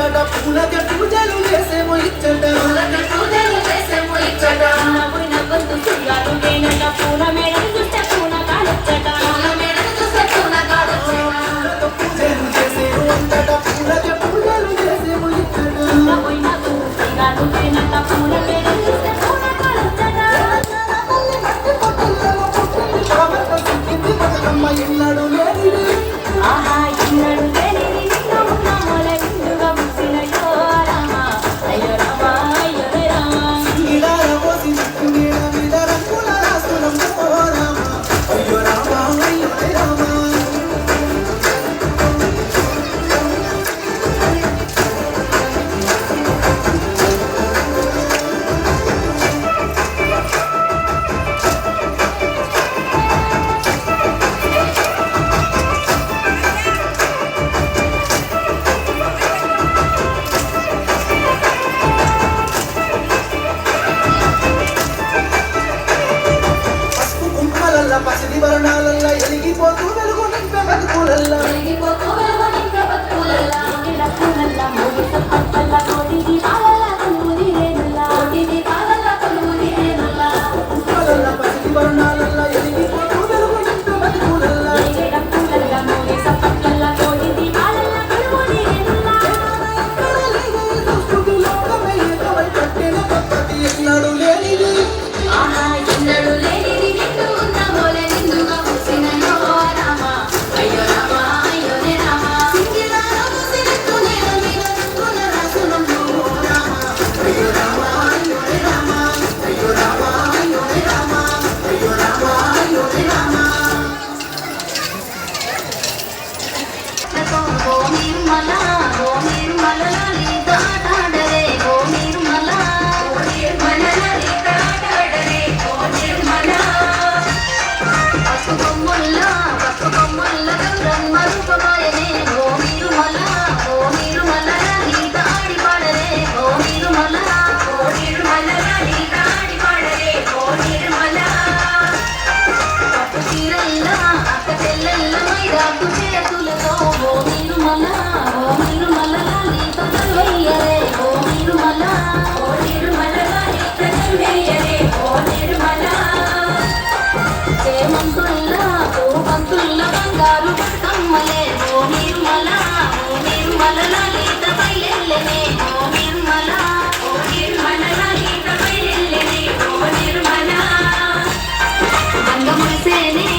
ఉంటట పూలకి పూజలు చేసేమో ఇచ్చట పోయిన గొంతు సుయ్యాలు నేనట పూల మేడలు చూస్తే పూల కాడొచ్చట పూజలు చేసేమో ఉంటట పూలకి పూజలు చేసేమో ఇచ్చట పోయిన గొంతు సుయ్యాలు నేనట పూల మేడలు చూస్తే పూల కాడొచ్చట ఇన్నాడు లేనిది ఆహా ఇన్నడు లేనిది నిన్న ఉన్న మొల విందుగా ముసినయ్యో రామ అయ్యో రామ అయ్యో రామ నీడార పోసి చిక్కు నీడ మీద రంగుల రాసులం ఓ రామ అయ్యో రామ అయ్యో రామ పసుపు కుంకుమలల్ల పసిడి వర్ణాలల్ల ఎలిగిపోతూ వెలుగు నింపే బతుకులల్ల ఇలా పూలల్ల మోగిత పట్టల్ల కోటి దీపాలల్ల కొలువుది రేనుల్ల కుంకుమలల్ల పసిడి వర్ణాలల్ల ఎలిగిపోతూ వెలుగు నింపే బతుకులల్ల ఇలా పూలల్ల మోగిత పట్టల్ల కోటి దీపాలల్ల కొలువుది రేనుల్ల సంస్కృతిలోకమే ఏకమై పట్టిన పద్ధతి ఎన్నడూ లేనిది ఆహా ఇన్నడు లేనిది నిండు ఉన్న మొల నిండుగా ముసినయ్యో రామ అయ్యో రామ అయ్యో రామ సింగిరాల ముసినట్టు నేల మీద రంగుల రాసులం ఓ రామ అయ్యో రామ అయ్యో రామ అయ్యో రామ అయ్యో రామ అయ్యో రామ అయ్యో రామ ఓ నిర్మల లాలి తాటాడరే ఓ నిర్మల లాలి తాటాడరే ఓ నిర్మల పసుపు కొమ్ముల్ల గౌరమ్మ రూపమాయనే ఓ నిర్మల లాలి తాడి పాడరే ఓ నిర్మల లాలి తాడి పాడరే ఓ నిర్మల పట్టు చీరల్ల అక్క చెల్లెల్ల మైదాకు చేతులతో ఓ నిర్మల లాలి తొడలు వెయ్యరే ఓ నిర్మల లాలి తొడలు వెయ్యరే ఓ నిర్మల చేమంతుల్ల పూవంతుల్ల బంగారు కమ్మలే ఓ నిర్మల లాలి తపైలెల్లనే ఓ నిర్మల లాలి తపైలెల్లనే ఓ నిర్మల గంగముసేనే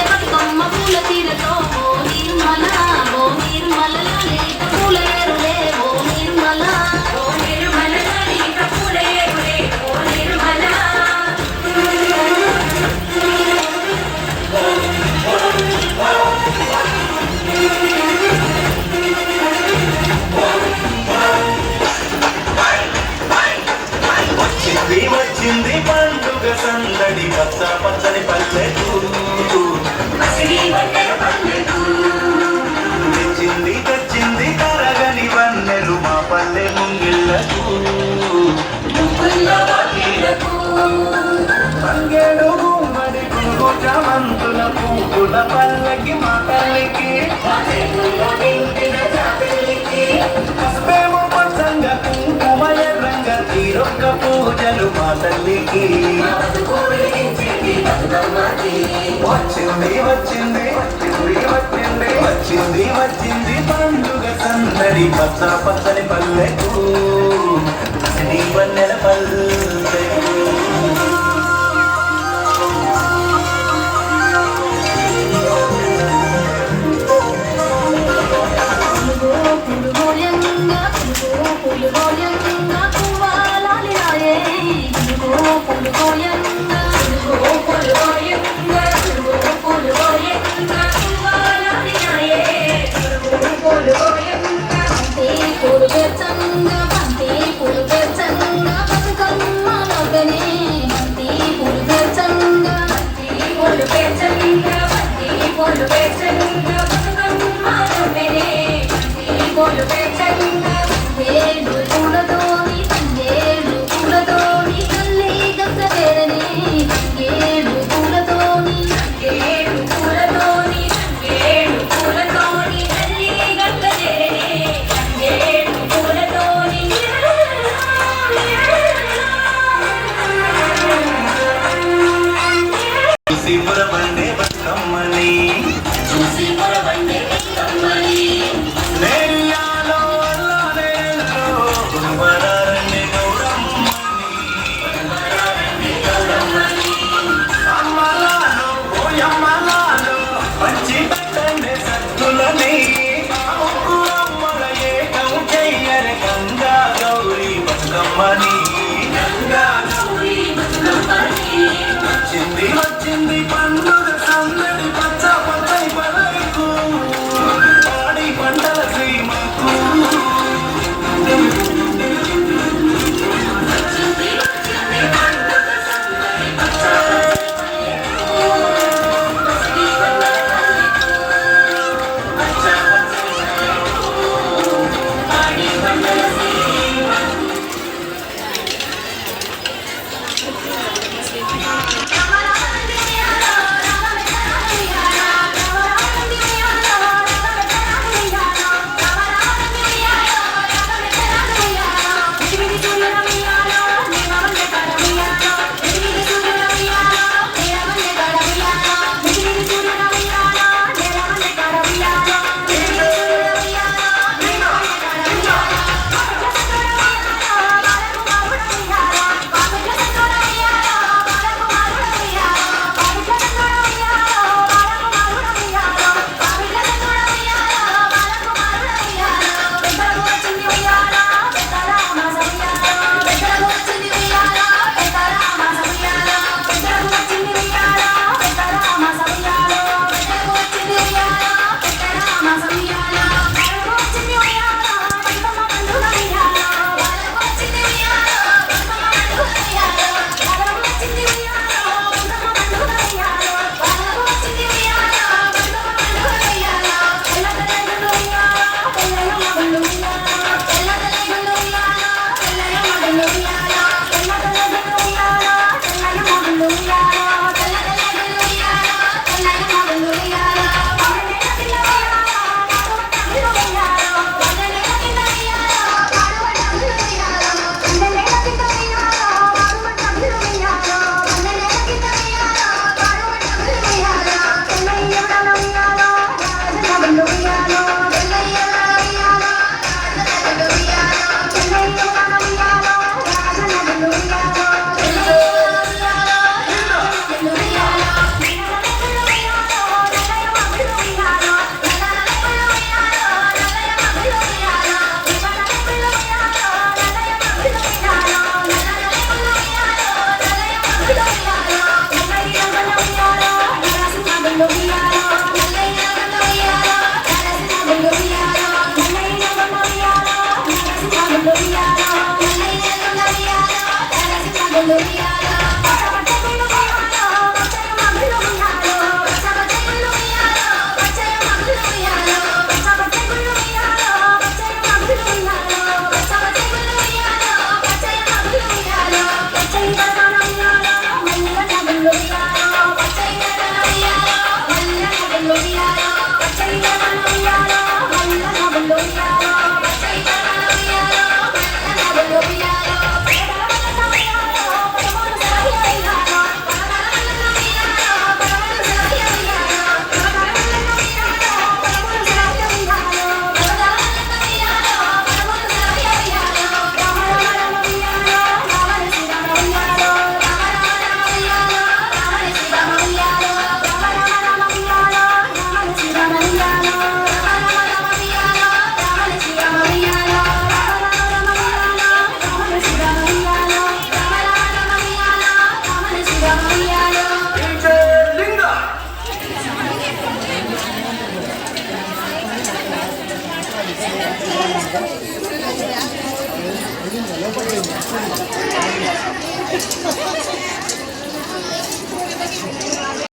బతుకమ్మ పూల తీరతో ఓ నిర్మల లాలి పూల ఏరులే ఓ నిర్మల లాలి పూల ఏరులే ఓ నిర్మల వచ్చింది పండుగ సందడి పచ్చ పచ్చని పల్లెకు తెచ్చింది తరగని వన్నెలు మా పల్లె ముంగిళ్ళకు పంగేడు గుమ్మడి పురుగు చామంతుల పువ్వుల పల్లకి మా తల్లికి పసుపేమో పచ్చంగా కుంకుమ ఎర్రంగా తీరొక్క పూజలు మా తల్లికి వచ్చింది పండుగ సందడి పచ్చ పచ్చని పల్లెకు నీ వన్నెల పల్లెకు పూలు బతుకమ్మని వచ్చింది వచ్చింది పండుగ సందడి పచ్చ పచ్చని పలకు పాడి పంటల శ్రీమకు